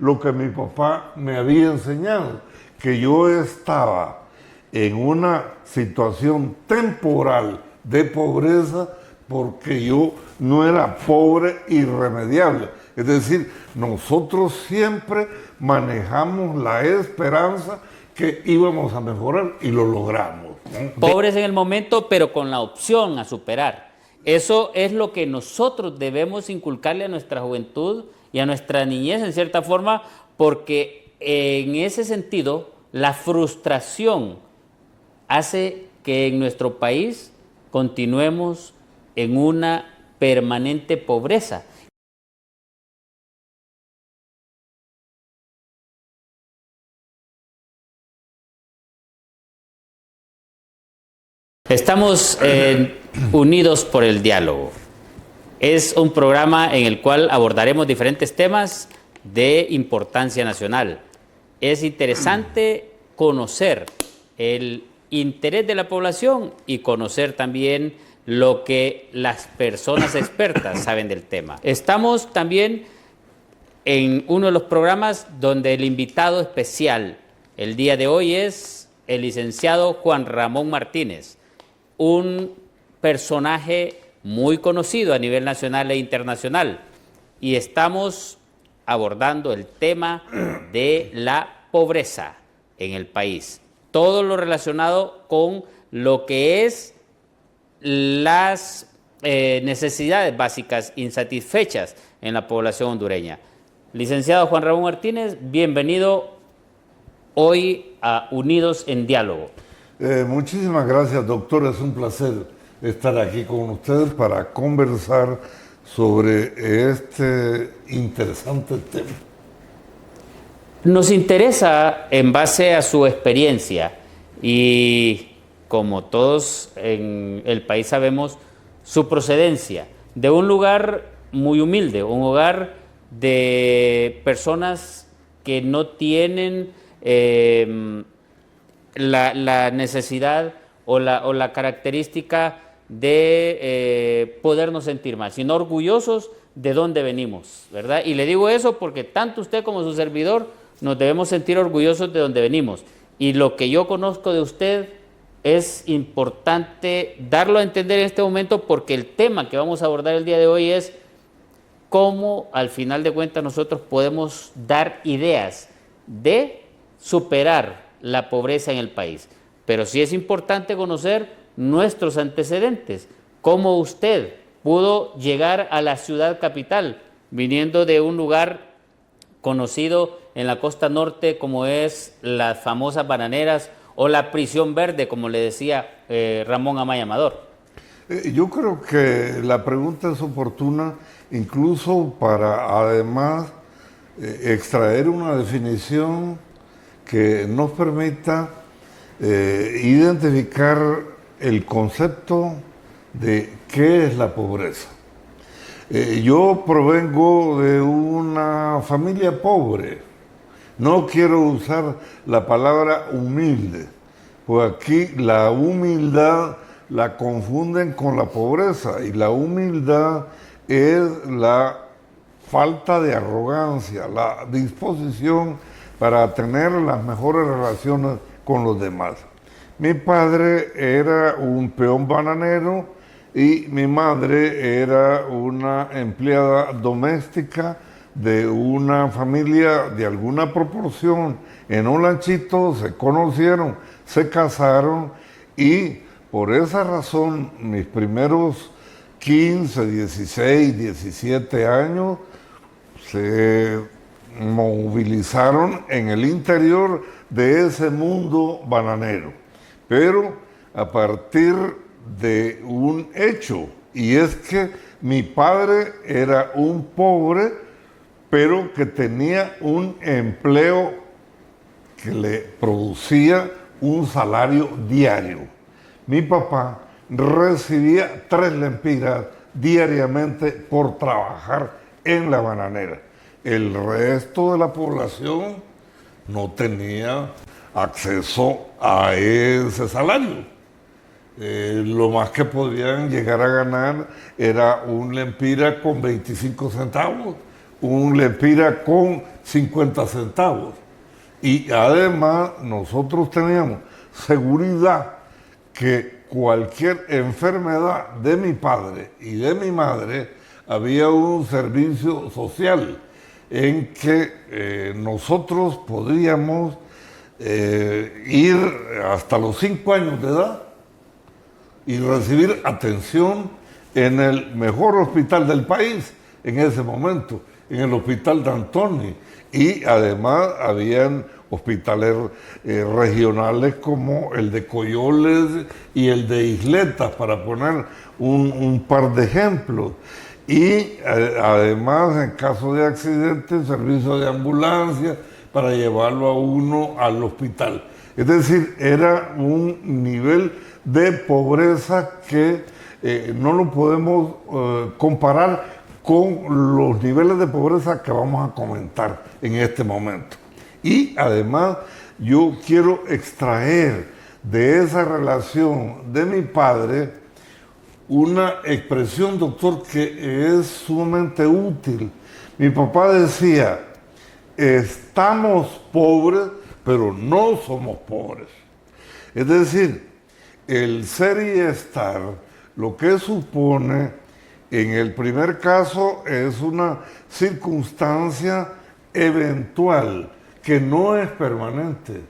lo que mi papá me había enseñado, que yo estaba en una situación temporal de pobreza porque yo no era pobre irremediable. Es decir, nosotros siempre manejamos la esperanza que íbamos a mejorar y lo logramos, ¿no? Pobres en el momento, pero con la opción a superar. Eso es lo que nosotros debemos inculcarle a nuestra juventud y a nuestra niñez, en cierta forma, porque en ese sentido, la frustración hace que en nuestro país continuemos en una permanente pobreza. Estamos unidos por el diálogo. Es un programa en el cual abordaremos diferentes temas de importancia nacional. Es interesante conocer el interés de la población y conocer también lo que las personas expertas saben del tema. Estamos también en uno de los programas donde el invitado especial el día de hoy es el licenciado Juan Ramón Martínez, un personaje muy conocido a nivel nacional e internacional, y estamos abordando el tema de la pobreza en el país, todo lo relacionado con lo que es las necesidades básicas insatisfechas en la población hondureña. Licenciado Juan Ramón Martínez, bienvenido hoy a Unidos en Diálogo. Muchísimas gracias, doctor. Es un placer estar aquí con ustedes para conversar sobre este interesante tema. Nos interesa, en base a su experiencia, y como todos en el país sabemos, su procedencia, de un lugar muy humilde, un hogar de personas que no tienen la necesidad o la característica de podernos sentir mal, sino orgullosos de dónde venimos, ¿verdad? Y le digo eso porque tanto usted como su servidor nos debemos sentir orgullosos de dónde venimos. Y lo que yo conozco de usted es importante darlo a entender en este momento, porque el tema que vamos a abordar el día de hoy es cómo al final de cuentas nosotros podemos dar ideas de superar la pobreza en el país. Pero sí es importante conocer nuestros antecedentes, cómo usted pudo llegar a la ciudad capital, viniendo de un lugar conocido en la costa norte como es las famosas Bananeras o la Prisión Verde, como le decía Ramón Amaya Amador. Yo creo que la pregunta es oportuna incluso para además extraer una definición que nos permita identificar el concepto de qué es la pobreza. Yo provengo de una familia pobre. No quiero usar la palabra humilde, pues aquí la humildad la confunden con la pobreza, y la humildad es la falta de arrogancia, la disposición para tener las mejores relaciones con los demás. Mi padre era un peón bananero y mi madre era una empleada doméstica de una familia de alguna proporción en Olanchito. Se conocieron, se casaron, y por esa razón mis primeros 15, 16, 17 años se movilizaron en el interior de ese mundo bananero, pero a partir de un hecho, y es que mi padre era un pobre, pero que tenía un empleo que le producía un salario diario. Mi papá recibía 3 lempiras diariamente por trabajar en la bananera. El resto de la población no tenía acceso a ese salario. Lo más que podían llegar a ganar era un lempira con 25 centavos, un lempira con 50 centavos. Y además nosotros teníamos seguridad que cualquier enfermedad de mi padre y de mi madre había un servicio social en que nosotros podíamos ir hasta los 5 años de edad y recibir atención en el mejor hospital del país en ese momento, en el hospital de Antoni. Y además habían hospitales regionales como el de Coyoles y el de Isletas, para poner un par de ejemplos. Y además, en caso de accidente, servicio de ambulancia para llevarlo a uno al hospital. Es decir, era un nivel de pobreza que no lo podemos comparar con los niveles de pobreza que vamos a comentar en este momento. Y además, yo quiero extraer de esa relación de mi padre una expresión, doctor, que es sumamente útil. Mi papá decía: estamos pobres, pero no somos pobres. Es decir, el ser y estar, lo que supone, en el primer caso, es una circunstancia eventual, que no es permanente.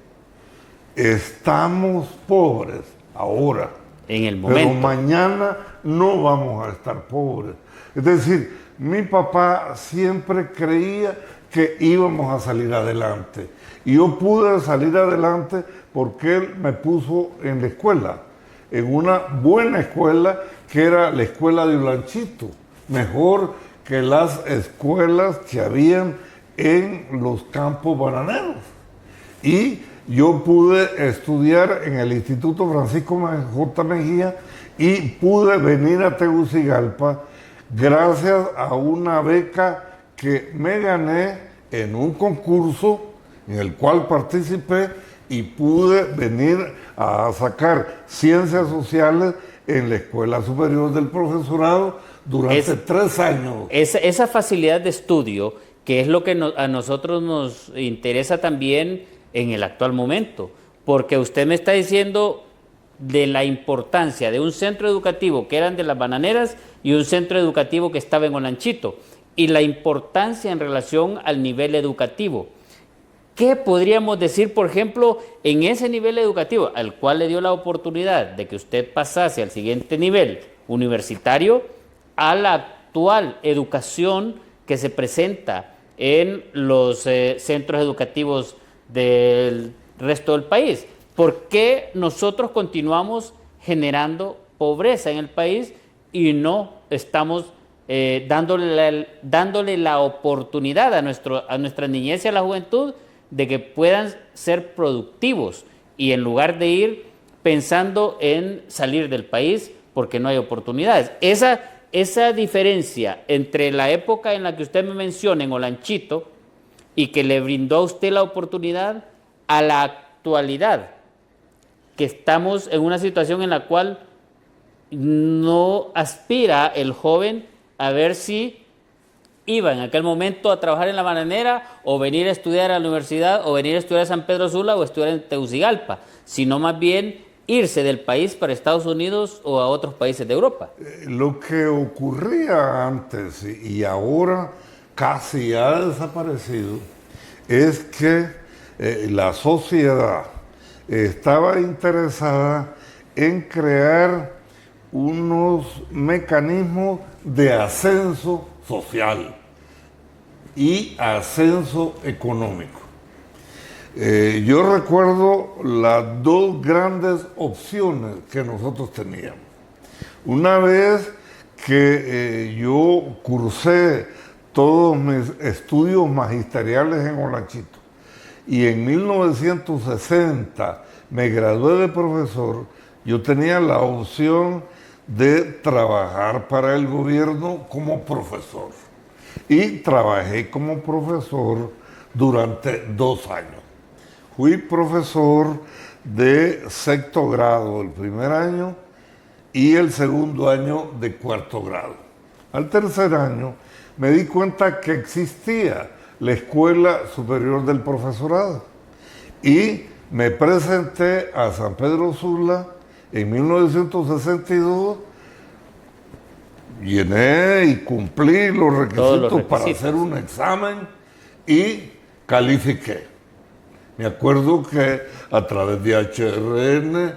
Estamos pobres ahora, en el momento, pero mañana no vamos a estar pobres. Es decir, mi papá siempre creía que íbamos a salir adelante. Y yo pude salir adelante porque él me puso en la escuela, en una buena escuela, que era la escuela de Olanchito, mejor que las escuelas que habían en los campos bananeros. Y yo pude estudiar en el Instituto Francisco J. Mejía y pude venir a Tegucigalpa gracias a una beca que me gané en un concurso en el cual participé, y pude venir a sacar ciencias sociales en la Escuela Superior del Profesorado durante 3 años. Esa facilidad de estudio, que es lo que a nosotros nos interesa también en el actual momento, porque usted me está diciendo de la importancia de un centro educativo que eran de las Bananeras y un centro educativo que estaba en Olanchito, y la importancia en relación al nivel educativo. ¿Qué podríamos decir, por ejemplo, en ese nivel educativo, al cual le dio la oportunidad de que usted pasase al siguiente nivel universitario, a la actual educación que se presenta en los centros educativos del resto del país? ¿Por qué nosotros continuamos generando pobreza en el país y no estamos dándole la oportunidad a nuestra niñez y a la juventud de que puedan ser productivos, y en lugar de ir pensando en salir del país porque no hay oportunidades? Esa diferencia entre la época en la que usted me menciona en Olanchito y que le brindó a usted la oportunidad, a la actualidad, que estamos en una situación en la cual no aspira el joven a ver si iba en aquel momento a trabajar en la bananera, o venir a estudiar a la universidad, o venir a estudiar a San Pedro Sula, o estudiar en Tegucigalpa, sino más bien irse del país para Estados Unidos o a otros países de Europa. Lo que ocurría antes y ahora casi ha desaparecido es que la sociedad estaba interesada en crear unos mecanismos de ascenso social y ascenso económico. Yo recuerdo las 2 grandes opciones que nosotros teníamos. Una vez que yo cursé todos mis estudios magisteriales en Olanchito y en 1960 me gradué de profesor, yo tenía la opción de trabajar para el gobierno como profesor. Y trabajé como profesor durante 2 años. Fui profesor de 6º grado el primer año y el 2º año de 4º grado. Al 3er año me di cuenta que existía la Escuela Superior del Profesorado. Y me presenté a San Pedro Sula en 1962, llené y cumplí los requisitos para hacer un examen y califiqué. Me acuerdo que a través de HRN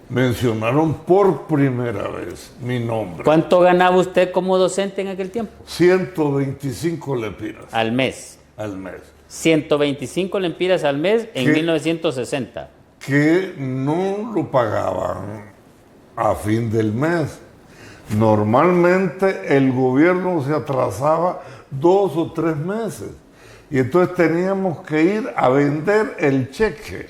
mencionaron por primera vez mi nombre. ¿Cuánto ganaba usted como docente en aquel tiempo? 125 lempiras. Al mes. Al mes. 125 lempiras al mes en 1960. Que no lo pagaban a fin del mes. Normalmente el gobierno se atrasaba 2 o 3 meses. Y entonces teníamos que ir a vender el cheque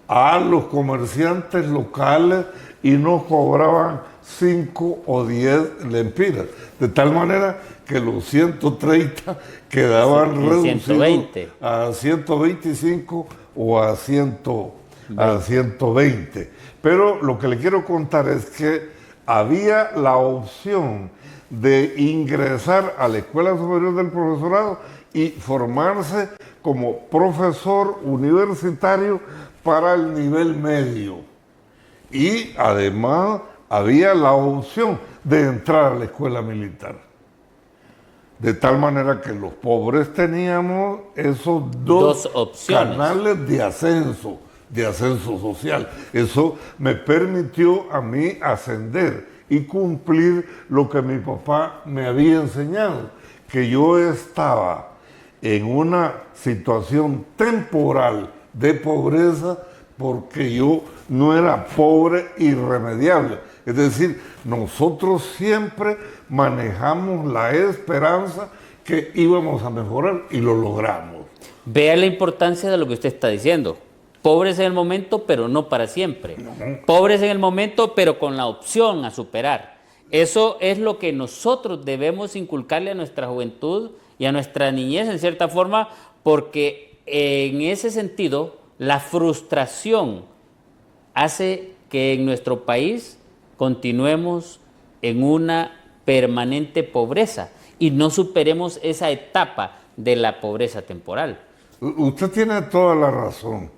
a los comerciantes locales y nos cobraban 5 o 10 lempiras. De tal manera que los 130 quedaban reducidos 120. a 125 o a 120. Pero lo que le quiero contar es que había la opción de ingresar a la Escuela Superior del Profesorado y formarse como profesor universitario para el nivel medio. Y además había la opción de entrar a la escuela militar. De tal manera que los pobres teníamos esos dos opciones. Canales de ascenso social. Eso me permitió a mí ascender y cumplir lo que mi papá me había enseñado, que yo estaba en una situación temporal de pobreza porque yo no era pobre irremediable. Es decir, nosotros siempre manejamos la esperanza que íbamos a mejorar y lo logramos. Vea la importancia de lo que usted está diciendo. Pobres en el momento, pero no para siempre. Pobres en el momento, pero con la opción a superar. Eso es lo que nosotros debemos inculcarle a nuestra juventud y a nuestra niñez, en cierta forma, porque en ese sentido, la frustración hace que en nuestro país continuemos en una permanente pobreza y no superemos esa etapa de la pobreza temporal. Usted tiene toda la razón.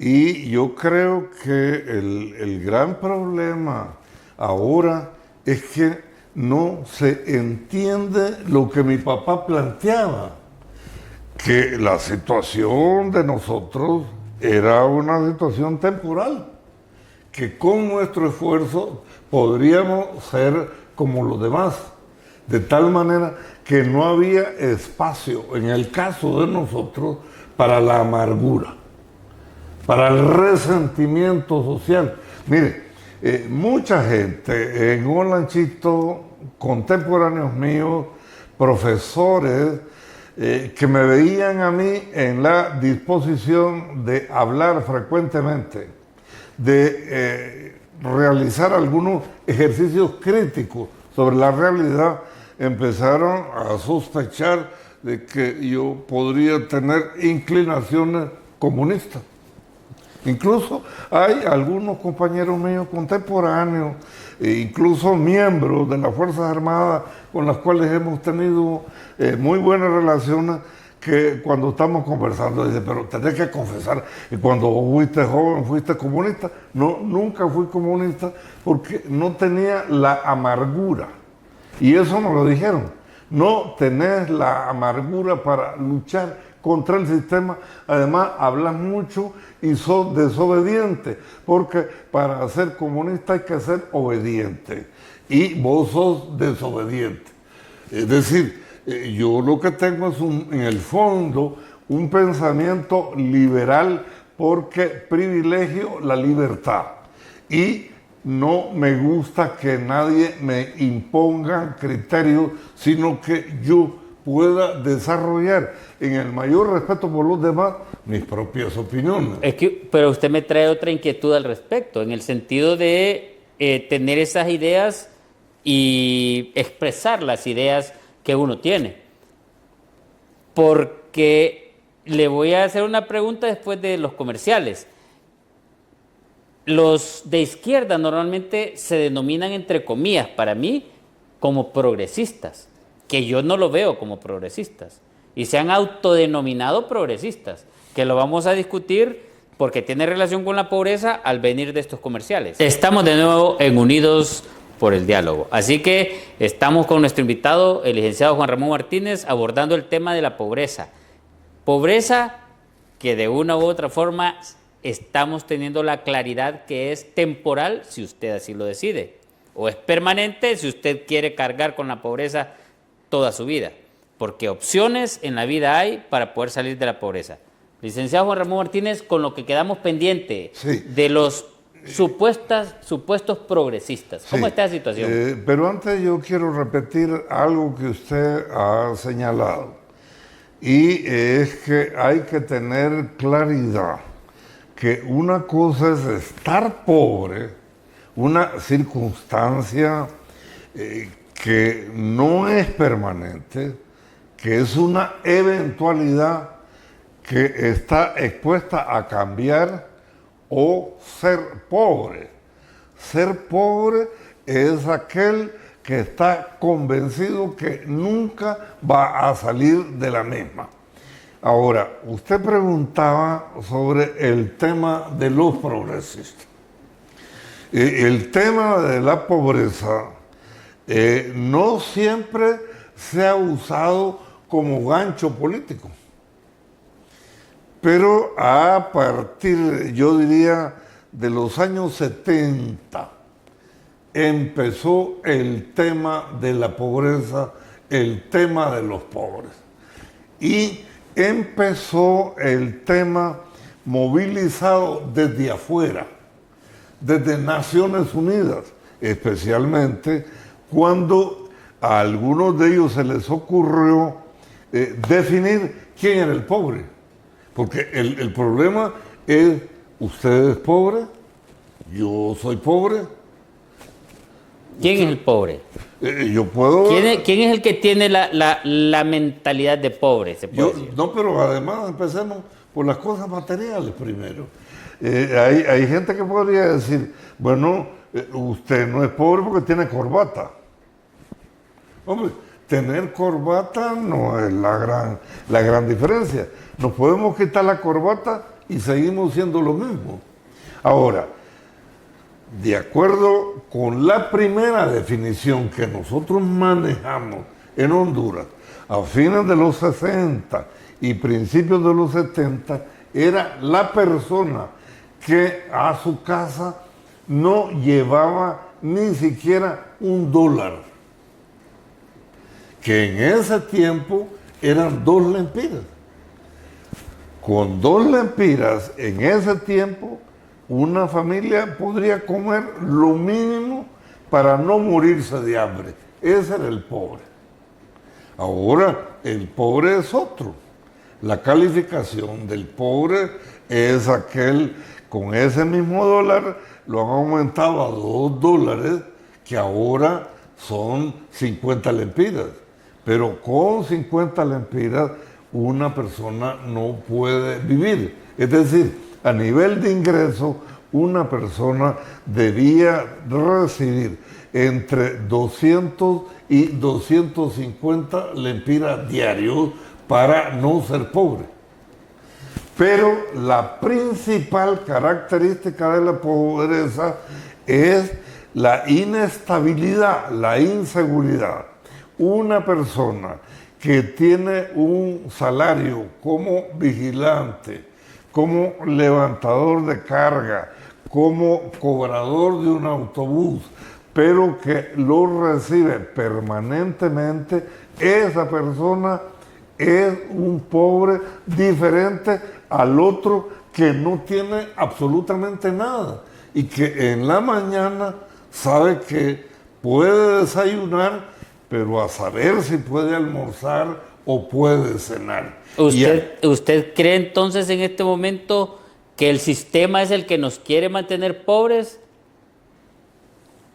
Y yo creo que el gran problema ahora es que no se entiende lo que mi papá planteaba, que la situación de nosotros era una situación temporal, que con nuestro esfuerzo podríamos ser como los demás, de tal manera que no había espacio, en el caso de nosotros, para la amargura, para el resentimiento social. Mire, mucha gente en un lanchito, contemporáneos míos, profesores, que me veían a mí en la disposición de hablar frecuentemente, de realizar algunos ejercicios críticos sobre la realidad, empezaron a sospechar de que yo podría tener inclinaciones comunistas. Incluso hay algunos compañeros míos contemporáneos, incluso miembros de las Fuerzas Armadas con las cuales hemos tenido muy buenas relaciones, que cuando estamos conversando dicen, pero tenés que confesar que cuando fuiste joven fuiste comunista. No, nunca fui comunista porque no tenía la amargura. Y eso nos lo dijeron. No tenés la amargura para luchar contra el sistema, además hablas mucho y sos desobediente, porque para ser comunista hay que ser obediente, y vos sos desobediente. Es decir, yo lo que tengo es en el fondo un pensamiento liberal, porque privilegio la libertad, y no me gusta que nadie me imponga criterios, sino que yo pueda desarrollar en el mayor respeto por los demás mis propias opiniones. Pero usted me trae otra inquietud al respecto, en el sentido de tener esas ideas y expresar las ideas que uno tiene. Porque le voy a hacer una pregunta después de los comerciales. Los de izquierda normalmente se denominan, entre comillas, para mí, como progresistas, que yo no lo veo como progresistas. y se han autodenominado progresistas, que lo vamos a discutir porque tiene relación con la pobreza al venir de estos comerciales. Estamos de nuevo en Unidos por el Diálogo, así que estamos con nuestro invitado, el licenciado Juan Ramón Martínez, abordando el tema de la pobreza. Pobreza que de una u otra forma estamos teniendo la claridad que es temporal si usted así lo decide, o es permanente si usted quiere cargar con la pobreza toda su vida, porque opciones en la vida hay para poder salir de la pobreza. Licenciado Juan Ramón Martínez, con lo que quedamos pendiente de los supuestos progresistas, ¿cómo está la situación? Pero antes yo quiero repetir algo que usted ha señalado, y es que hay que tener claridad que una cosa es estar pobre, una circunstancia que no es permanente, que es una eventualidad que está expuesta a cambiar, o ser pobre. Ser pobre es aquel que está convencido que nunca va a salir de la misma. Ahora, usted preguntaba sobre el tema de los progresistas. El tema de la pobreza no siempre se ha usado como gancho político. Pero a partir, yo diría, de los años 70, empezó el tema de la pobreza, el tema de los pobres. Y empezó el tema movilizado desde afuera, desde Naciones Unidas, especialmente cuando a algunos de ellos se les ocurrió definir quién era el pobre. Porque el problema es, usted es pobre, yo soy pobre. ¿Quién es el pobre? Yo puedo... ¿Quién es el que tiene la mentalidad de pobre? ¿Se puede decir? No, pero además empecemos por las cosas materiales primero. Hay gente que podría decir, bueno, usted no es pobre porque tiene corbata. Hombre, tener corbata no es la gran diferencia. Nos podemos quitar la corbata y seguimos siendo lo mismo. Ahora, de acuerdo con la primera definición que nosotros manejamos en Honduras, a fines de los 60 y principios de los 70, era la persona que a su casa no llevaba ni siquiera $1, que en ese tiempo eran 2 lempiras. Con 2 lempiras en ese tiempo, una familia podría comer lo mínimo para no morirse de hambre. Ese era el pobre. Ahora, el pobre es otro. La calificación del pobre es aquel, con ese mismo dólar, lo han aumentado a $2, que ahora son 50 lempiras. Pero con 50 lempiras, una persona no puede vivir. Es decir, a nivel de ingreso, una persona debía recibir entre 200 y 250 lempiras diarios para no ser pobre. Pero la principal característica de la pobreza es la inestabilidad, la inseguridad. Una persona que tiene un salario como vigilante, como levantador de carga, como cobrador de un autobús, pero que lo recibe permanentemente, esa persona es un pobre diferente al otro que no tiene absolutamente nada y que en la mañana sabe que puede desayunar, pero a saber si puede almorzar o puede cenar. ¿Usted cree entonces en este momento que el sistema es el que nos quiere mantener pobres?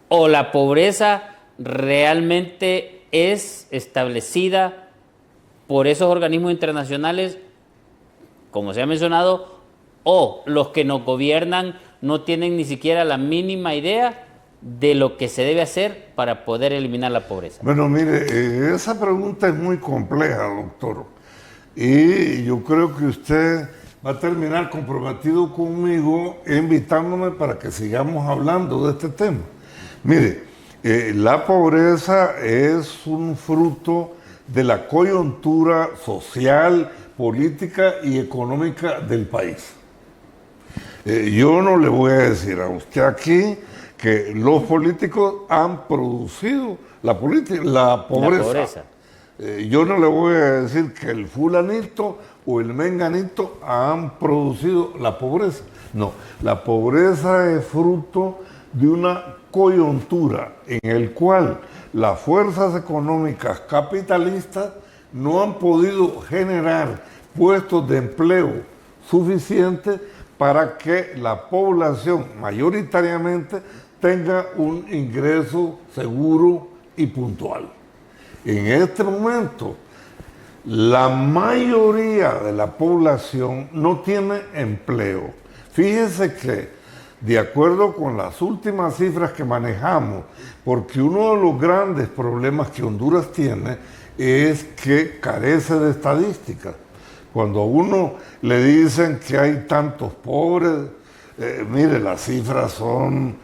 ¿O la pobreza realmente es establecida por esos organismos internacionales, como se ha mencionado, o los que nos gobiernan no tienen ni siquiera la mínima idea de lo que se debe hacer para poder eliminar la pobreza? Bueno, mire, esa pregunta es muy compleja, doctor. y yo creo que usted va a terminar comprometido conmigo invitándome para que sigamos hablando de este tema. Mire, la pobreza es un fruto de la coyuntura social, política y económica del país. Yo no le voy a decir a usted aquí que los políticos han producido la pobreza. La pobreza. Yo no le voy a decir que el fulanito o el menganito han producido la pobreza. No, la pobreza es fruto de una coyuntura en el cual las fuerzas económicas capitalistas no han podido generar puestos de empleo suficientes para que la población mayoritariamente tenga un ingreso seguro y puntual. En este momento, la mayoría de la población no tiene empleo. Fíjese que, de acuerdo con las últimas cifras que manejamos, porque uno de los grandes problemas que Honduras tiene es que carece de estadísticas. Cuando a uno le dicen que hay tantos pobres, mire, las cifras son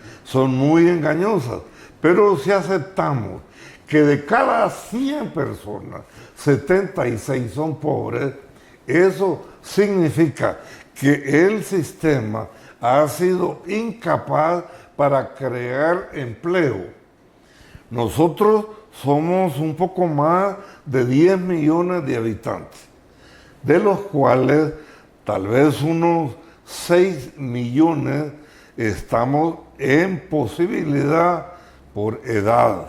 muy engañosas. Pero si aceptamos que de cada 100 personas, 76 son pobres, eso significa que el sistema ha sido incapaz para crear empleo. Nosotros somos un poco más de 10 millones de habitantes, de los cuales tal vez unos 6 millones estamos en posibilidad por edad,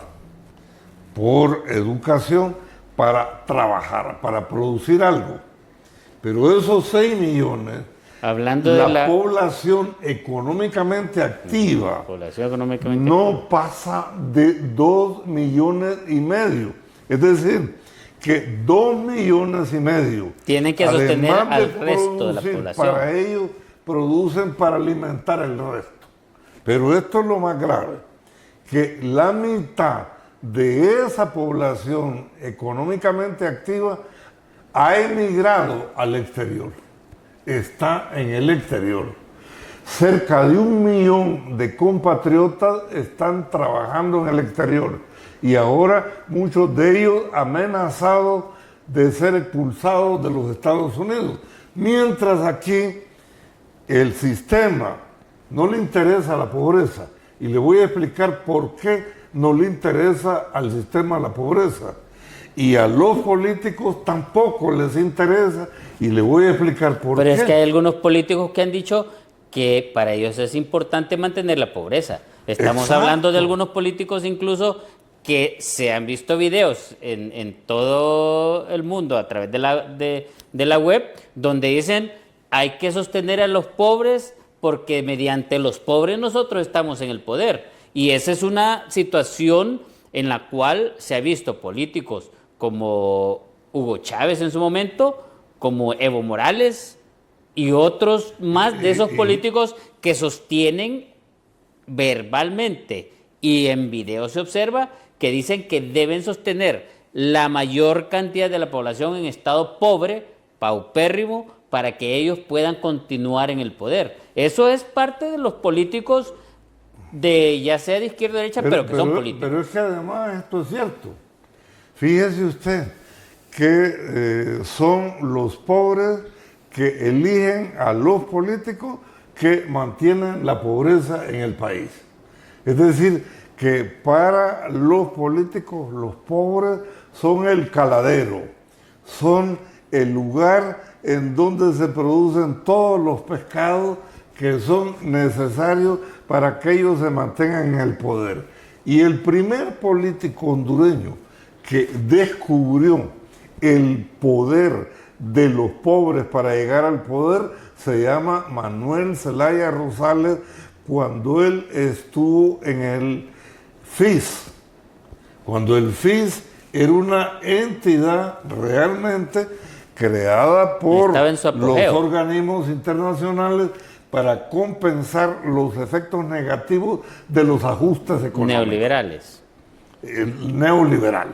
por educación, para trabajar, para producir algo. Pero esos 6 millones, hablando de la población económicamente activa, no pasa de 2,5 millones. Es decir, que 2,5 millones tienen que sostener al resto de la población. Para ellos producen para alimentar el resto. Pero esto es lo más grave, que la mitad de esa población económicamente activa ha emigrado al exterior. Está en el exterior. Cerca de 1 millón de compatriotas están trabajando en el exterior y ahora muchos de ellos amenazados de ser expulsados de los Estados Unidos. Mientras aquí el sistema no le interesa la pobreza, y le voy a explicar por qué no le interesa al sistema la pobreza. Y a los políticos tampoco les interesa, y le voy a explicar por qué. Pero es que hay algunos políticos que han dicho que para ellos es importante mantener la pobreza. Estamos hablando de algunos políticos incluso que se han visto videos en todo el mundo a través de la web, donde dicen hay que sostener a los pobres porque mediante los pobres nosotros estamos en el poder. Y esa es una situación en la cual se ha visto políticos como Hugo Chávez en su momento, como Evo Morales y otros más de esos políticos que sostienen verbalmente y en video se observa que dicen que deben sostener la mayor cantidad de la población en estado pobre, paupérrimo, para que ellos puedan continuar en el poder. Eso es parte de los políticos de ya sea de izquierda o derecha, pero que son políticos. Pero es que además esto es cierto. Fíjese usted que son los pobres que eligen a los políticos que mantienen la pobreza en el país. Es decir, que para los políticos los pobres son el caladero, son el lugar en donde se producen todos los pescados que son necesarios para que ellos se mantengan en el poder. Y el primer político hondureño que descubrió el poder de los pobres para llegar al poder se llama Manuel Zelaya Rosales, cuando él estuvo en el FIS. Cuando el FIS era una entidad realmente creada por los organismos internacionales para compensar los efectos negativos de los ajustes económicos. Neoliberales. Neoliberal.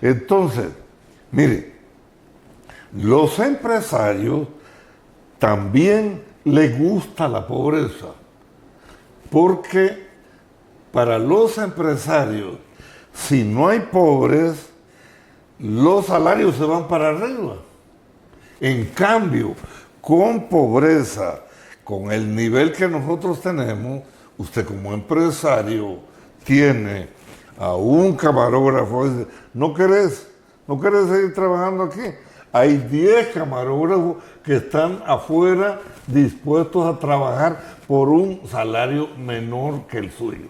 Entonces, mire, Los empresarios también les gusta la pobreza, porque para los empresarios, si no hay pobres, los salarios se van para arriba. En cambio, con pobreza, con el nivel que nosotros tenemos, usted como empresario tiene a un camarógrafo y dice, ¿no querés seguir trabajando aquí? Hay 10 camarógrafos que están afuera dispuestos a trabajar por un salario menor que el suyo.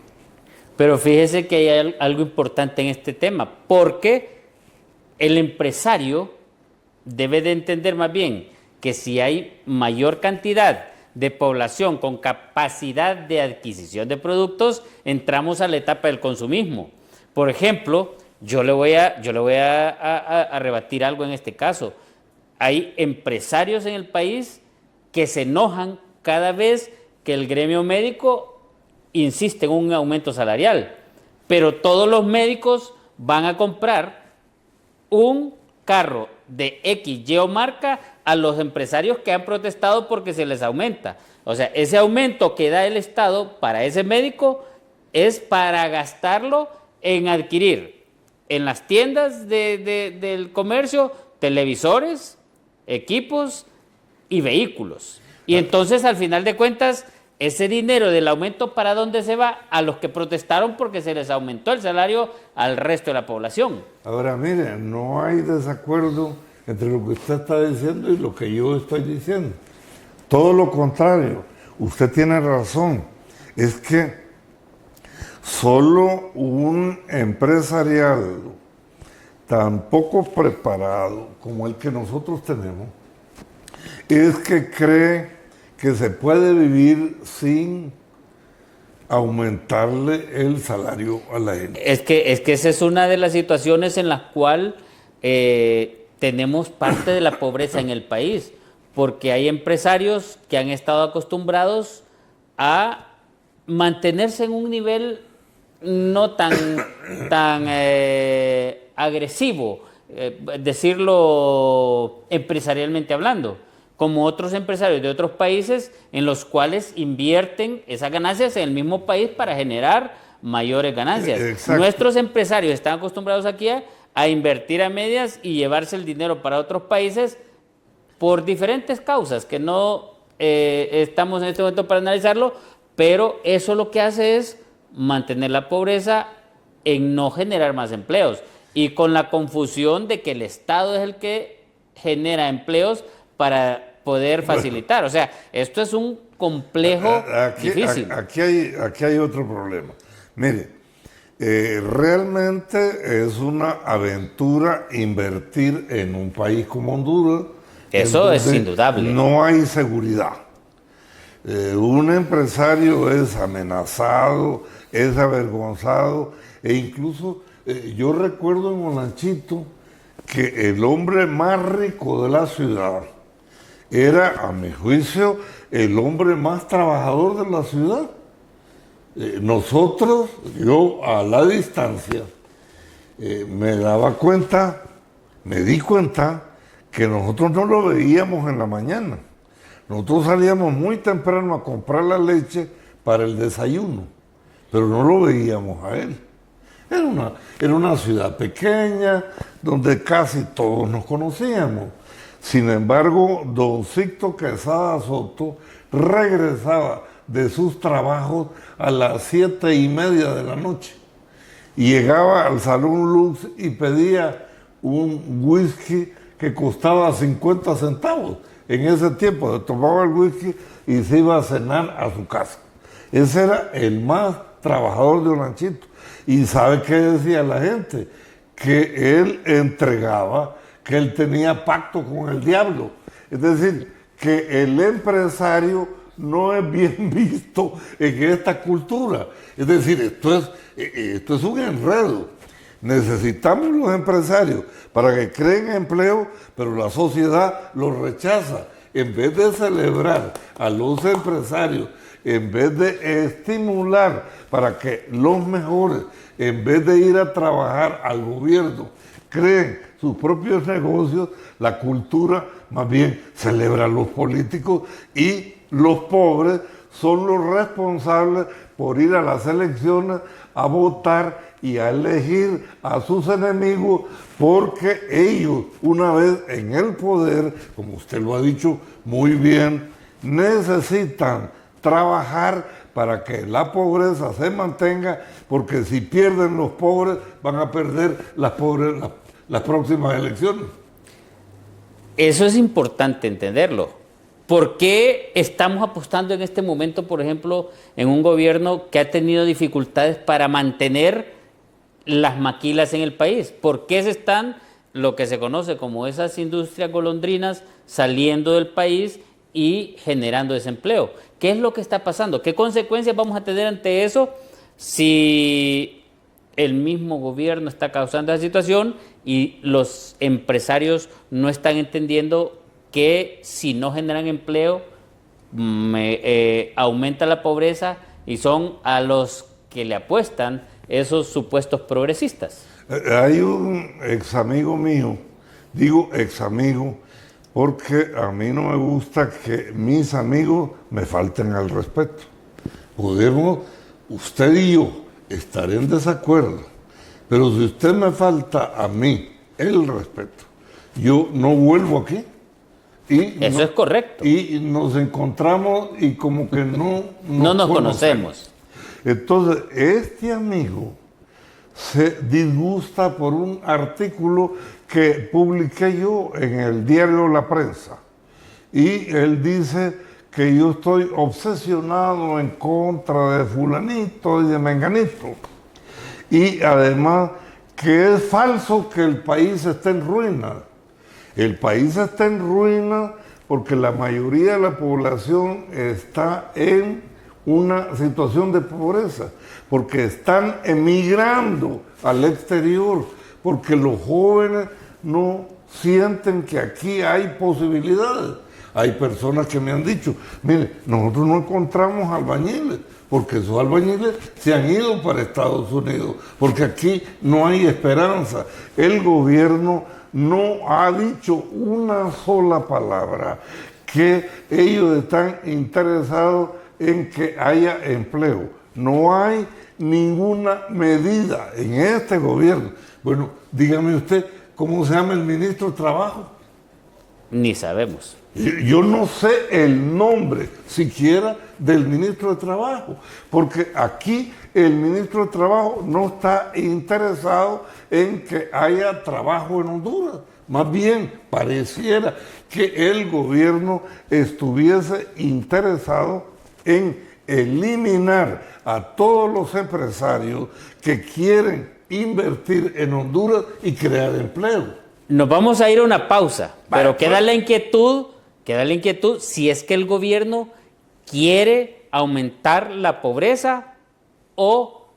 Pero fíjese que hay algo importante en este tema, porque el empresario debe de entender más bien que si hay mayor cantidad de población con capacidad de adquisición de productos, entramos a la etapa del consumismo. Por ejemplo, yo le voy a rebatir algo en este caso. Hay empresarios en el país que se enojan cada vez que el gremio médico insiste en un aumento salarial, pero todos los médicos van a comprar un carro de X, Y o marca a los empresarios que han protestado porque se les aumenta. O sea, ese aumento que da el Estado para ese médico es para gastarlo en adquirir en las tiendas del comercio televisores, equipos y vehículos. Y entonces, al final de cuentas, ese dinero del aumento, ¿para dónde se va? A los que protestaron porque se les aumentó el salario al resto de la población. Ahora, mire, no hay desacuerdo entre lo que usted está diciendo y lo que yo estoy diciendo. Todo lo contrario, usted tiene razón. Es que solo un empresariado tan poco preparado como el que nosotros tenemos es que cree que se puede vivir sin aumentarle el salario a la gente. Es que esa es una de las situaciones en las cuales tenemos parte de la pobreza en el país, porque hay empresarios que han estado acostumbrados a mantenerse en un nivel no tan agresivo, decirlo empresarialmente hablando, como otros empresarios de otros países en los cuales invierten esas ganancias en el mismo país para generar mayores ganancias. Exacto. Nuestros empresarios están acostumbrados aquí a invertir a medias y llevarse el dinero para otros países por diferentes causas que no estamos en este momento para analizarlo, pero eso lo que hace es mantener la pobreza en no generar más empleos y con la confusión de que el Estado es el que genera empleos para poder facilitar. O sea, esto es un complejo difícil. Aquí hay otro problema. Mire, realmente es una aventura invertir en un país como Honduras. Eso es indudable. No hay seguridad. Un empresario es amenazado, es avergonzado, e incluso yo recuerdo en Olanchito que el hombre más rico de la ciudad era, a mi juicio, el hombre más trabajador de la ciudad. Nosotros, yo a la distancia, me di cuenta que nosotros no lo veíamos en la mañana. Nosotros salíamos muy temprano a comprar la leche para el desayuno, pero no lo veíamos a él. Era una ciudad pequeña donde casi todos nos conocíamos. Sin embargo, don Sixto Quesada Soto regresaba de sus trabajos a las 7:30 de la noche y llegaba al Salón Lux y pedía un whisky que costaba 50 centavos. En ese tiempo se tomaba el whisky y se iba a cenar a su casa. Ese era el más trabajador de Olanchito. ¿Y sabe qué decía la gente? Que él entregaba, que él tenía pacto con el diablo. Es decir, que el empresario no es bien visto en esta cultura. Es decir, esto es un enredo. Necesitamos los empresarios para que creen empleo, pero la sociedad los rechaza. En vez de celebrar a los empresarios, en vez de estimular para que los mejores, en vez de ir a trabajar al gobierno, creen sus propios negocios, la cultura más bien celebra a los políticos y los pobres son los responsables por ir a las elecciones a votar y a elegir a sus enemigos, porque ellos, una vez en el poder, como usted lo ha dicho muy bien, necesitan trabajar para que la pobreza se mantenga, porque si pierden los pobres, van a perder las próximas elecciones. Eso es importante entenderlo. ¿Por qué estamos apostando en este momento, por ejemplo, en un gobierno que ha tenido dificultades para mantener las maquilas en el país? ¿Por qué se están, lo que se conoce como esas industrias golondrinas, saliendo del país y generando desempleo? ¿Qué es lo que está pasando? ¿Qué consecuencias vamos a tener ante eso si el mismo gobierno está causando esa situación y los empresarios no están entendiendo que si no generan empleo aumenta la pobreza y son a los que le apuestan esos supuestos progresistas? Hay un ex amigo mío, digo ex amigo porque a mí no me gusta que mis amigos me falten al respeto. Podemos, usted y yo, estar en desacuerdo, pero si usted me falta a mí el respeto, yo no vuelvo aquí. Eso es correcto. Y nos encontramos y como que no nos conocemos. Entonces, este amigo se disgusta por un artículo que publiqué yo en el diario La Prensa. Y él dice que yo estoy obsesionado en contra de fulanito y de menganito. Y además que es falso que el país esté en ruina. El país está en ruina porque la mayoría de la población está en una situación de pobreza, porque están emigrando al exterior, porque los jóvenes no sienten que aquí hay posibilidades. Hay personas que me han dicho, mire, nosotros no encontramos albañiles, porque esos albañiles se han ido para Estados Unidos, porque aquí no hay esperanza. El gobierno no ha dicho una sola palabra que ellos están interesados en que haya empleo. No hay ninguna medida en este gobierno. Bueno, dígame usted, ¿cómo se llama el ministro de Trabajo? Ni sabemos. Yo no sé el nombre siquiera del ministro de Trabajo, porque aquí el ministro de Trabajo no está interesado en que haya trabajo en Honduras. Más bien, pareciera que el gobierno estuviese interesado en eliminar a todos los empresarios que quieren invertir en Honduras y crear empleo. Nos vamos a ir a una pausa, pero queda la inquietud si es que el gobierno quiere aumentar la pobreza o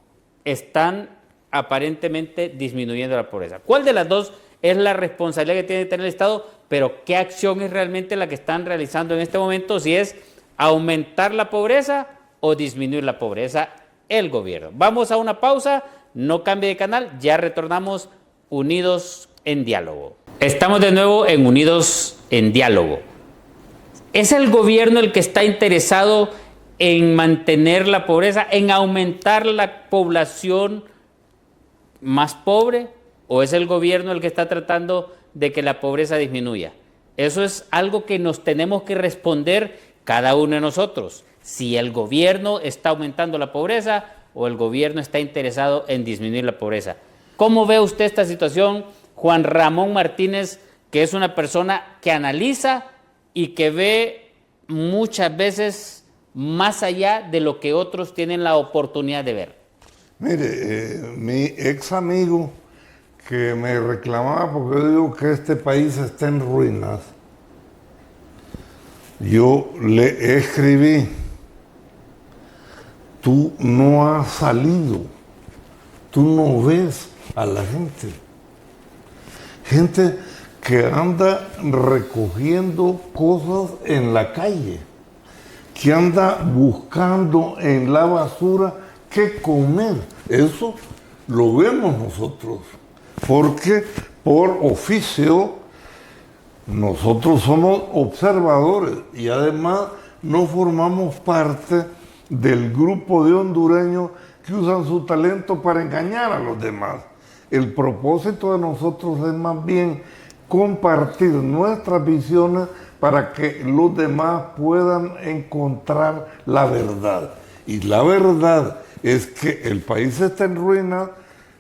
están aparentemente disminuyendo la pobreza. ¿Cuál de las dos es la responsabilidad que tiene que tener el Estado? Pero ¿qué acción es realmente la que están realizando en este momento? Si es aumentar la pobreza o disminuir la pobreza el gobierno. Vamos a una pausa, no cambie de canal, ya retornamos Unidos en Diálogo. Estamos de nuevo en Unidos en Diálogo. ¿Es el gobierno el que está interesado en mantener la pobreza, en aumentar la población más pobre? ¿O es el gobierno el que está tratando de que la pobreza disminuya? Eso es algo que nos tenemos que responder cada uno de nosotros. Si el gobierno está aumentando la pobreza o el gobierno está interesado en disminuir la pobreza. ¿Cómo ve usted esta situación, Juan Ramón Martínez, que es una persona que analiza y que ve muchas veces más allá de lo que otros tienen la oportunidad de ver? Mire, mi ex amigo que me reclamaba porque yo digo que este país está en ruinas, yo le escribí, tú no has salido, tú no ves a la gente que anda recogiendo cosas en la calle, que anda buscando en la basura qué comer. Eso lo vemos nosotros. ¿Por qué? por oficio, nosotros somos observadores y además no formamos parte del grupo de hondureños que usan su talento para engañar a los demás. El propósito de nosotros es más bien compartir nuestras visiones para que los demás puedan encontrar la verdad. Y la verdad es que el país está en ruina,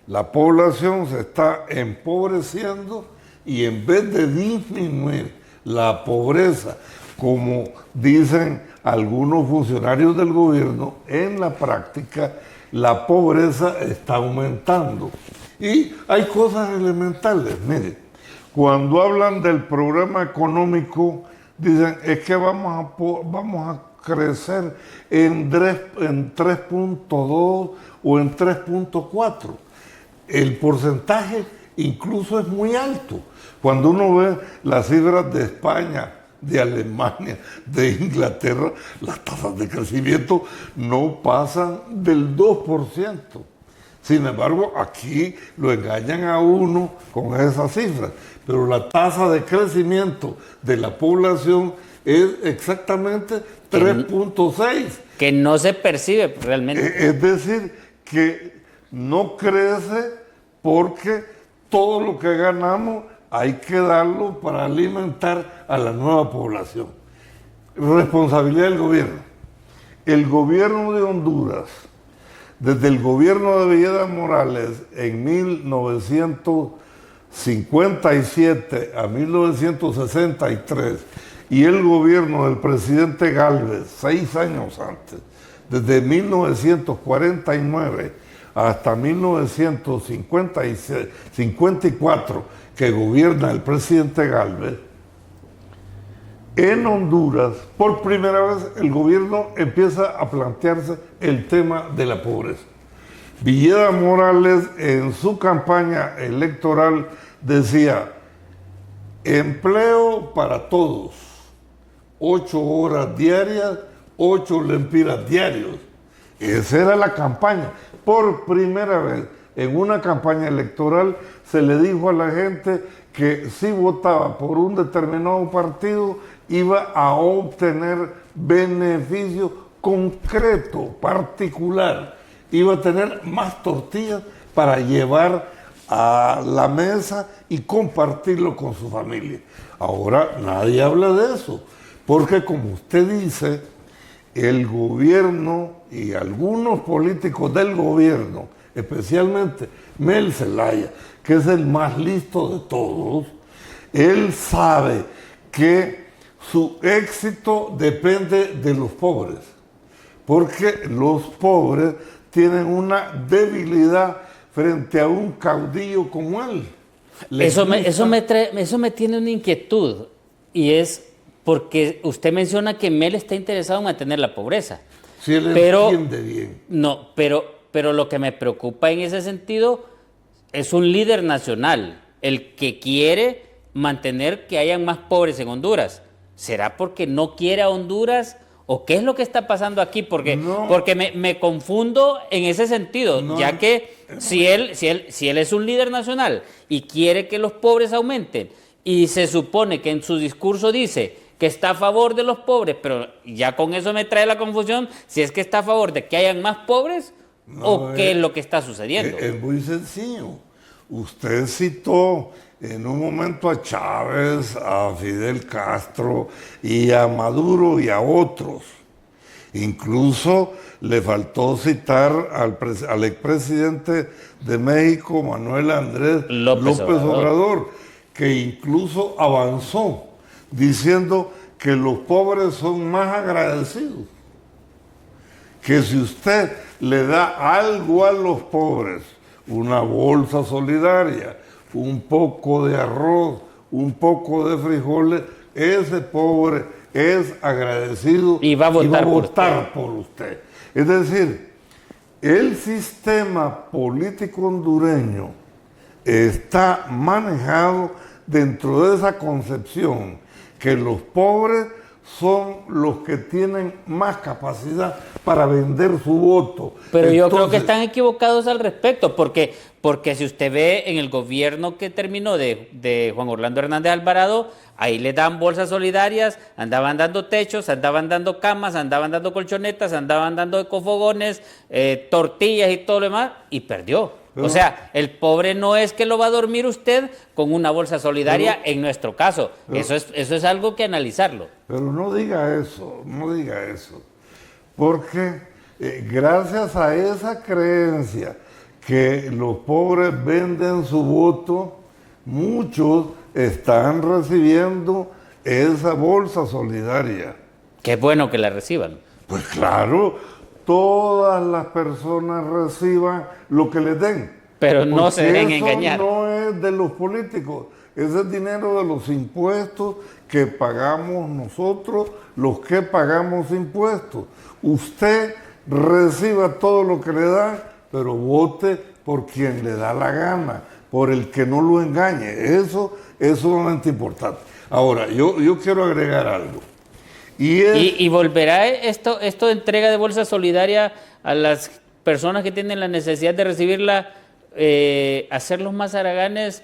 la población se está empobreciendo y en vez de disminuir la pobreza, como dicen algunos funcionarios del gobierno, en la práctica la pobreza está aumentando. Y hay cosas elementales, mire, cuando hablan del programa económico, dicen es que vamos a crecer en 3.2 o en 3.4. El porcentaje incluso es muy alto. Cuando uno ve las cifras de España, de Alemania, de Inglaterra, las tasas de crecimiento no pasan del 2%. Sin embargo, aquí lo engañan a uno con esas cifras. Pero la tasa de crecimiento de la población es exactamente 3.6. Que no se percibe realmente. Es decir, que no crece porque todo lo que ganamos hay que darlo para alimentar a la nueva población. Responsabilidad del gobierno. El gobierno de Honduras, desde el gobierno de Villeda Morales en 1957 a 1963 y el gobierno del presidente Gálvez 6 años antes, desde 1949 hasta 1954, que gobierna el presidente Gálvez, en Honduras, por primera vez, el gobierno empieza a plantearse el tema de la pobreza. Villeda Morales, en su campaña electoral, decía, empleo para todos, 8 horas diarias, 8 lempiras diarios. Esa era la campaña. Por primera vez en una campaña electoral se le dijo a la gente que si votaba por un determinado partido iba a obtener beneficio concreto, particular. Iba a tener más tortillas para llevar a la mesa y compartirlo con su familia. Ahora nadie habla de eso, porque como usted dice, el gobierno y algunos políticos del gobierno, especialmente Mel Zelaya, que es el más listo de todos, él sabe que su éxito depende de los pobres, porque los pobres tienen una debilidad frente a un caudillo como él. Eso me tiene una inquietud, y es porque usted menciona que Mel está interesado en mantener la pobreza. Si él entiende bien. No, pero lo que me preocupa en ese sentido es un líder nacional, el que quiere mantener que hayan más pobres en Honduras. ¿Será porque no quiere a Honduras? ¿O qué es lo que está pasando aquí? Porque me confundo en ese sentido, ya que si él es un líder nacional y quiere que los pobres aumenten, y se supone que en su discurso dice que está a favor de los pobres, pero ya con eso me trae la confusión si es que está a favor de que hayan más pobres o qué es lo que está sucediendo. Es muy sencillo. Usted citó en un momento a Chávez, a Fidel Castro y a Maduro y a otros. Incluso le faltó citar al expresidente de México, Manuel Andrés López Obrador, que incluso avanzó diciendo que los pobres son más agradecidos. Que si usted le da algo a los pobres, una bolsa solidaria, un poco de arroz, un poco de frijoles, ese pobre es agradecido y va a votar, por usted. Es decir, el sistema político hondureño está manejado dentro de esa concepción que los pobres son los que tienen más capacidad para vender su voto. Pero yo creo que están equivocados al respecto, porque si usted ve en el gobierno que terminó de Juan Orlando Hernández Alvarado, ahí le dan bolsas solidarias, andaban dando techos, andaban dando camas, andaban dando colchonetas, andaban dando ecofogones, tortillas y todo lo demás, y perdió. O sea, el pobre no es que lo va a dormir usted con una bolsa solidaria en nuestro caso. Eso es algo que analizarlo. Pero no diga eso, no diga eso. Porque gracias a esa creencia que los pobres venden su voto, muchos están recibiendo esa bolsa solidaria. Qué bueno que la reciban. Pues claro, todas las personas reciban lo que les den. Pero no se dejen eso engañar. No es de los políticos, es el dinero de los impuestos que pagamos nosotros, los que pagamos impuestos. Usted reciba todo lo que le dan, pero vote por quien le da la gana, por el que no lo engañe. Eso es sumamente importante. Ahora, yo quiero agregar algo. Y volverá esto de entrega de bolsa solidaria a las personas que tienen la necesidad de recibirla, hacerlos más haraganes,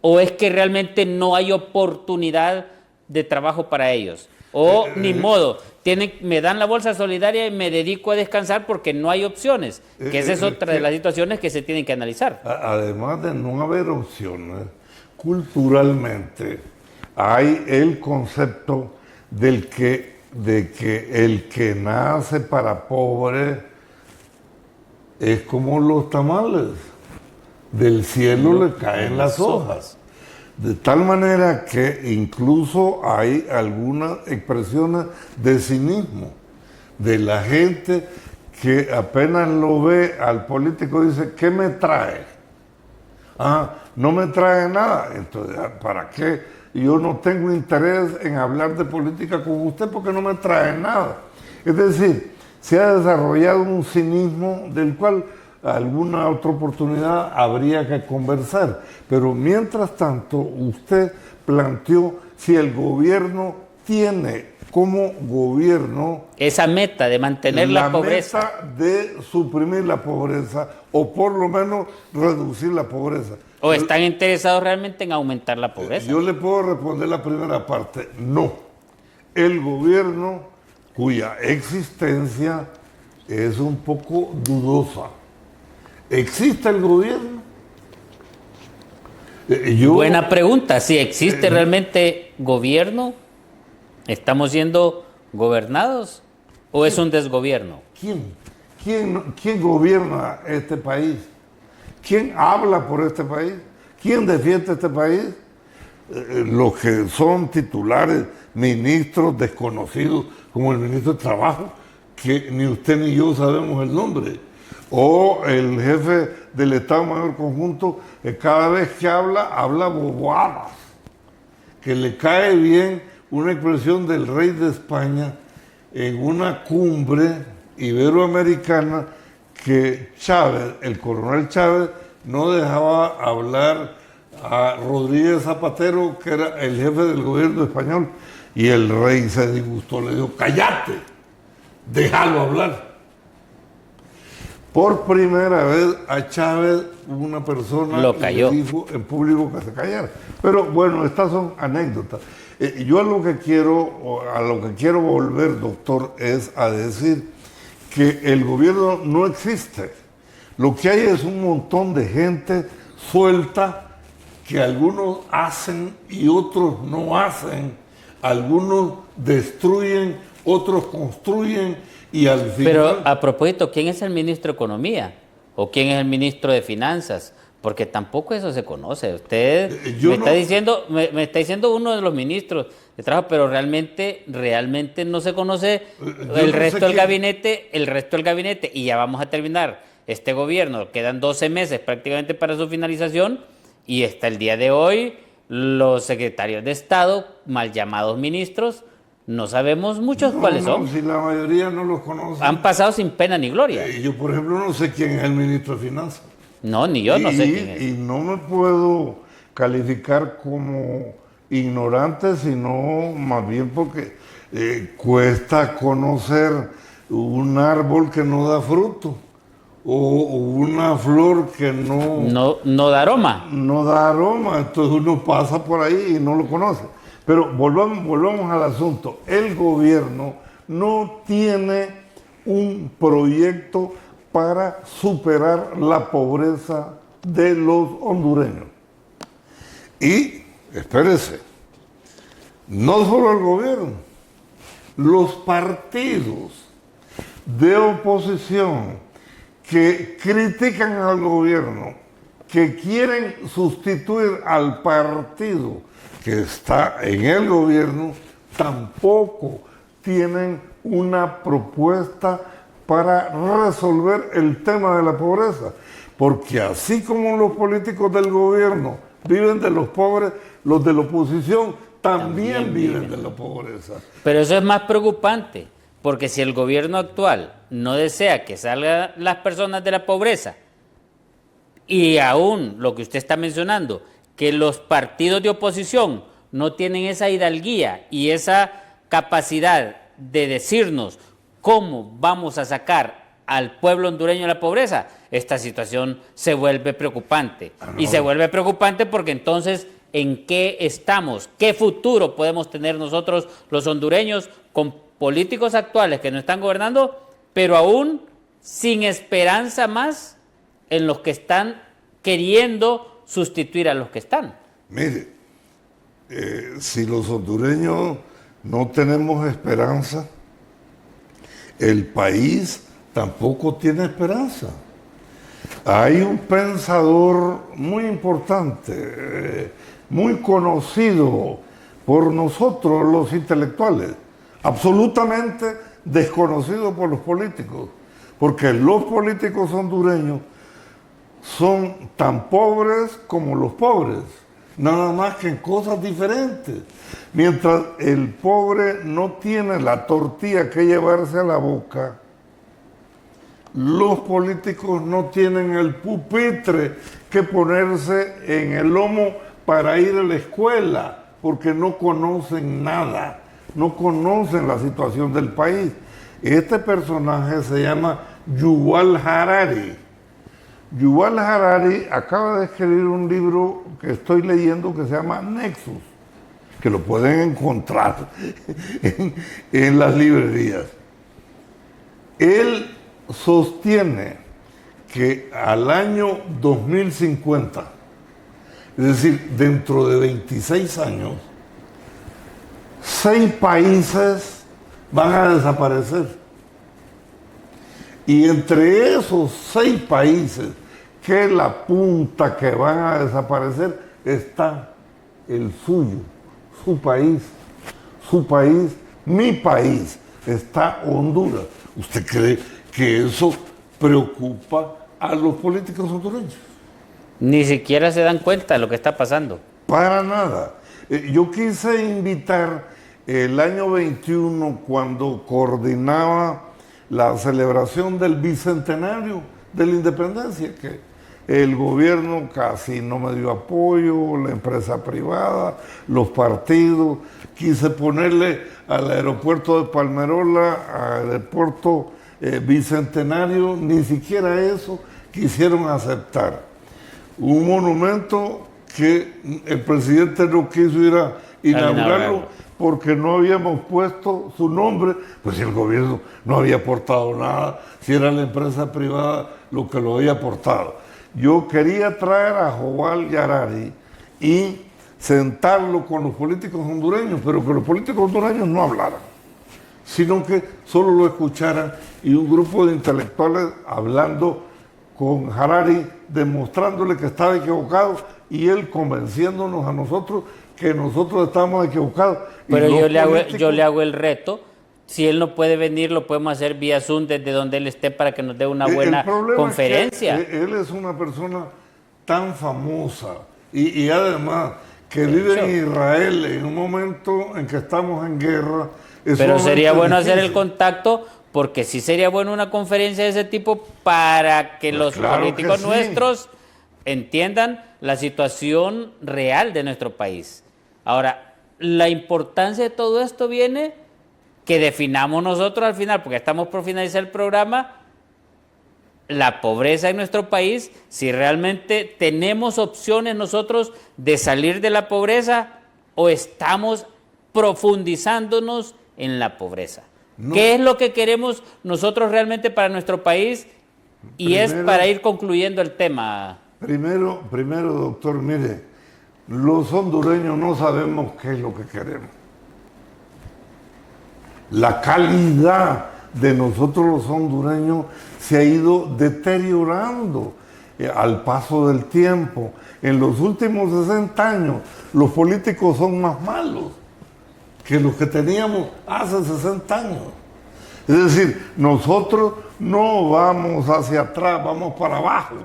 o es que realmente no hay oportunidad de trabajo para ellos. O ni modo, me dan la bolsa solidaria y me dedico a descansar porque no hay opciones, que esa es otra de las situaciones que se tienen que analizar. Además de no haber opciones, culturalmente hay el concepto de que el que nace para pobre es como los tamales, del cielo le caen las hojas. De tal manera que incluso hay algunas expresiones de cinismo de la gente que apenas lo ve al político dice, ¿qué me trae? No me trae nada. Entonces, ¿para qué? Yo no tengo interés en hablar de política con usted porque no me trae nada. Es decir, se ha desarrollado un cinismo del cual alguna otra oportunidad habría que conversar. Pero mientras tanto, usted planteó si el gobierno tiene como gobierno esa meta de mantener la pobreza. La meta de suprimir la pobreza o por lo menos reducir la pobreza. ¿O están interesados realmente en aumentar la pobreza? Yo le puedo responder la primera parte, no. El gobierno, cuya existencia es un poco dudosa. ¿Existe el gobierno? Buena pregunta. Si existe realmente gobierno, ¿estamos siendo gobernados o es un desgobierno? ¿Quién gobierna este país? ¿Quién habla por este país? ¿Quién defiende este país? Los que son titulares, ministros desconocidos, como el ministro de Trabajo, que ni usted ni yo sabemos el nombre. O el jefe del Estado Mayor Conjunto, que cada vez que habla bobadas. Que le cae bien una expresión del rey de España en una cumbre iberoamericana que Chávez, el coronel Chávez, no dejaba hablar a Rodríguez Zapatero, que era el jefe del gobierno español, y el rey se disgustó, le dijo, cállate, déjalo hablar. Por primera vez a Chávez una persona le dijo en público que se callara. Pero bueno, estas son anécdotas. Yo a lo que quiero volver, doctor, es a decir que el gobierno no existe. Lo que hay es un montón de gente suelta que algunos hacen y otros no hacen. Algunos destruyen, otros construyen y al final... Pero a propósito, ¿quién es el ministro de Economía? ¿O quién es el ministro de Finanzas? Porque tampoco eso se conoce. Usted me está diciendo uno de los ministros de Trabajo, pero realmente no se conoce el resto del gabinete, y ya vamos a terminar este gobierno. Quedan 12 meses prácticamente para su finalización y hasta el día de hoy los secretarios de Estado, mal llamados ministros, no sabemos muchos cuáles son. Si la mayoría no los conoce. Han pasado sin pena ni gloria. Yo, por ejemplo, no sé quién es el ministro de Finanzas. No, ni yo no sé quién es. Y no me puedo calificar como ignorante, sino más bien porque Cuesta conocer un árbol que no da fruto o una flor que No da aroma. no da aroma, entonces uno pasa por ahí y no lo conoce. Pero volvamos al asunto. El gobierno no tiene un proyecto para superar la pobreza de los hondureños. Y, espérese, no solo el gobierno, los partidos de oposición que critican al gobierno, que quieren sustituir al partido que está en el gobierno, tampoco tienen una propuesta para resolver el tema de la pobreza. Porque así como los políticos del gobierno viven de los pobres, los de la oposición también viven de la pobreza. Pero eso es más preocupante, porque si el gobierno actual no desea que salgan las personas de la pobreza, y aún lo que usted está mencionando, que los partidos de oposición no tienen esa hidalguía y esa capacidad de decirnos cómo vamos a sacar al pueblo hondureño de la pobreza, esta situación se vuelve preocupante. Y se vuelve preocupante porque entonces, ¿en qué estamos? ¿Qué futuro podemos tener nosotros los hondureños con políticos actuales que nos están gobernando, pero aún sin esperanza más en los que están queriendo sustituir a los que están? Mire, si los hondureños no tenemos esperanza, el país tampoco tiene esperanza. Hay un pensador muy importante, muy conocido por nosotros los intelectuales, absolutamente desconocido por los políticos, porque los políticos hondureños son tan pobres como los pobres, nada más que en cosas diferentes. Mientras el pobre no tiene la tortilla que llevarse a la boca, los políticos no tienen el pupitre que ponerse en el lomo para ir a la escuela, porque no conocen nada, no conocen la situación del país. Este personaje se llama Yuval Harari. Yuval Harari acaba de escribir un libro que estoy leyendo que se llama Nexus, que lo pueden encontrar en las librerías. Él sostiene que al año 2050, es decir, dentro de 26 años, 6 países van a desaparecer. Y entre esos 6 países, que la punta que van a desaparecer, está el suyo, su país, mi país, está Honduras. ¿Usted cree que eso preocupa a los políticos hondureños? Ni siquiera se dan cuenta de lo que está pasando. Para nada. Yo quise invitar el año 21, cuando coordinaba la celebración del bicentenario de la independencia, que el gobierno casi no me dio apoyo, la empresa privada, los partidos. Quise ponerle al aeropuerto de Palmerola, al aeropuerto bicentenario, ni siquiera eso quisieron aceptar. Un monumento que el presidente no quiso ir a inaugurarlo porque no habíamos puesto su nombre, pues si el gobierno no había aportado nada, si era la empresa privada lo que lo había aportado. Yo quería traer a Yuval Harari y sentarlo con los políticos hondureños, pero que los políticos hondureños no hablaran, sino que solo lo escucharan, y un grupo de intelectuales hablando con Harari, demostrándole que estaba equivocado, y él convenciéndonos a nosotros que nosotros estábamos equivocados. Pero yo le hago el reto. Si él no puede venir, lo podemos hacer vía Zoom desde donde él esté para que nos dé una buena conferencia. Es que él es una persona tan famosa y además que vive en Israel en un momento en que estamos en guerra. Pero sería bueno hacer el contacto, porque sí sería bueno una conferencia de ese tipo para que los políticos nuestros entiendan la situación real de nuestro país. Ahora, la importancia de todo esto viene que definamos nosotros al final, porque estamos por finalizar el programa, la pobreza en nuestro país, si realmente tenemos opciones nosotros de salir de la pobreza o estamos profundizándonos en la pobreza. No. ¿Qué es lo que queremos nosotros realmente para nuestro país? Y primero, es para ir concluyendo el tema. Primero, doctor, mire, los hondureños no sabemos qué es lo que queremos. La calidad de nosotros los hondureños se ha ido deteriorando al paso del tiempo. En los últimos 60 años, los políticos son más malos que los que teníamos hace 60 años. Es decir, nosotros no vamos hacia atrás, vamos para abajo.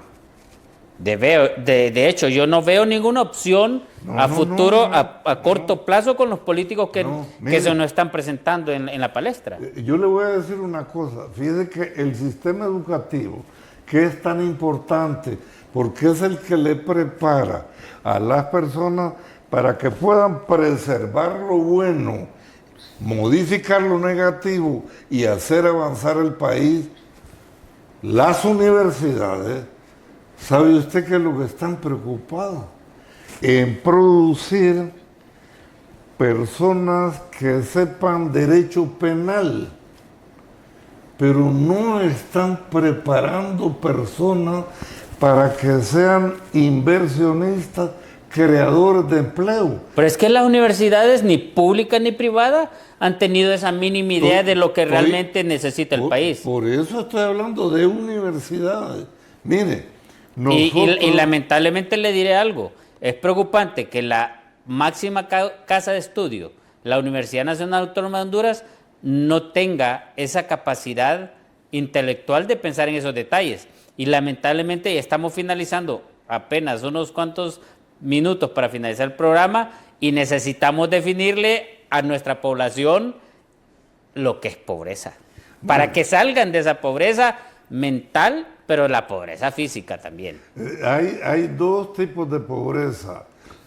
De hecho, yo no veo ninguna opción a futuro, a corto plazo con los políticos que se nos están presentando en la palestra. Yo le voy a decir una cosa. Fíjese que el sistema educativo, que es tan importante, porque es el que le prepara a las personas para que puedan preservar lo bueno, modificar lo negativo y hacer avanzar el país. Las universidades, ¿sabe usted qué es lo que están preocupados? En producir personas que sepan derecho penal, pero no están preparando personas para que sean inversionistas, creadores de empleo. Pero es que las universidades, ni públicas ni privadas, han tenido esa mínima idea de lo que realmente necesita el país. Por eso estoy hablando de universidades. Mire, y lamentablemente le diré algo. Es preocupante que la máxima casa de estudio, la Universidad Nacional Autónoma de Honduras, no tenga esa capacidad intelectual de pensar en esos detalles. Y lamentablemente ya estamos finalizando apenas unos cuantos minutos para finalizar el programa y necesitamos definirle a nuestra población lo que es pobreza, para que salgan de esa pobreza mental, pero la pobreza física también. Hay dos tipos de pobreza: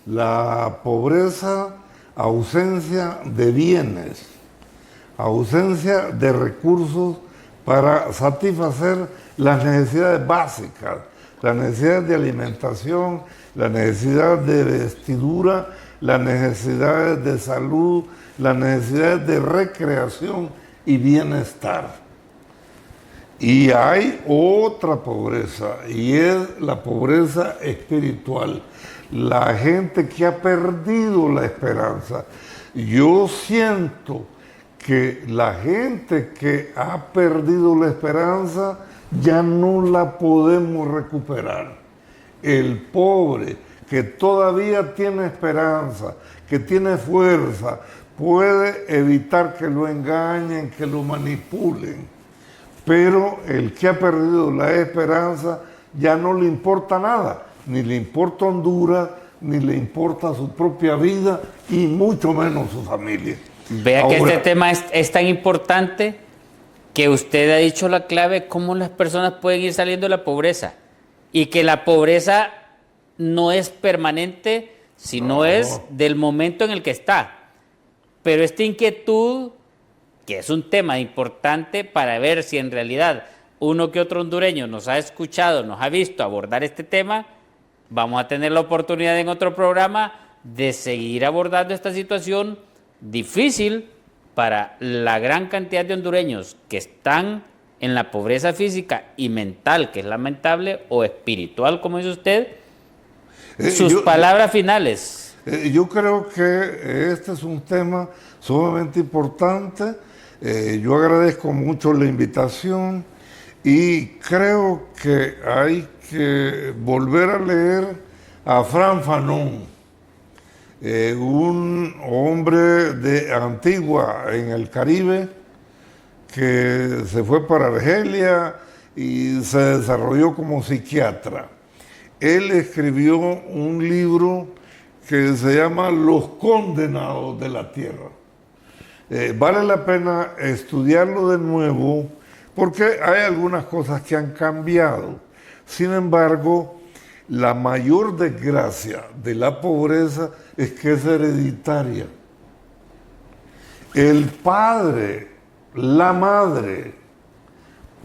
la pobreza, ausencia de bienes, ausencia de recursos para satisfacer las necesidades básicas, las necesidades de alimentación, la necesidad de vestidura, las necesidades de salud, las necesidades de recreación y bienestar. Y hay otra pobreza, y es la pobreza espiritual. La gente que ha perdido la esperanza. Yo siento que la gente que ha perdido la esperanza ya no la podemos recuperar. El pobre que todavía tiene esperanza, que tiene fuerza, puede evitar que lo engañen, que lo manipulen. Pero el que ha perdido la esperanza ya no le importa nada, ni le importa Honduras, ni le importa su propia vida, y mucho menos su familia. Vea ahora, que este tema es tan importante que usted ha dicho la clave, cómo las personas pueden ir saliendo de la pobreza, y que la pobreza no es permanente, sino es del momento en el que está. Pero esta inquietud, que es un tema importante para ver si en realidad uno que otro hondureño nos ha escuchado, nos ha visto abordar este tema, vamos a tener la oportunidad en otro programa de seguir abordando esta situación difícil para la gran cantidad de hondureños que están en la pobreza física y mental, que es lamentable, o espiritual, como dice usted. Sus palabras finales. Yo creo que este es un tema sumamente importante. Yo agradezco mucho la invitación y creo que hay que volver a leer a Fran Fanon, un hombre de Antigua en el Caribe que se fue para Argelia y se desarrolló como psiquiatra. Él escribió un libro que se llama Los Condenados de la Tierra. Vale la pena estudiarlo de nuevo porque hay algunas cosas que han cambiado. Sin embargo, la mayor desgracia de la pobreza es que es hereditaria. El padre, la madre,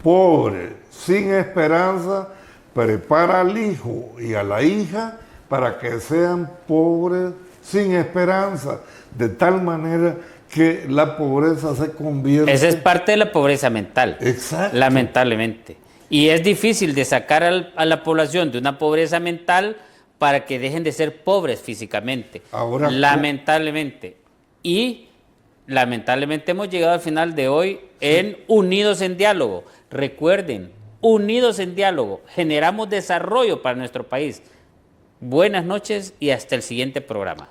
pobre, sin esperanza, prepara al hijo y a la hija para que sean pobres, sin esperanza, de tal manera que la pobreza se convierte... Esa es parte de la pobreza mental. Exacto. Lamentablemente. Y es difícil de sacar a la población de una pobreza mental para que dejen de ser pobres físicamente. Ahora, lamentablemente. Y lamentablemente hemos llegado al final de hoy en Unidos en Diálogo. Recuerden, Unidos en Diálogo, generamos desarrollo para nuestro país. Buenas noches y hasta el siguiente programa.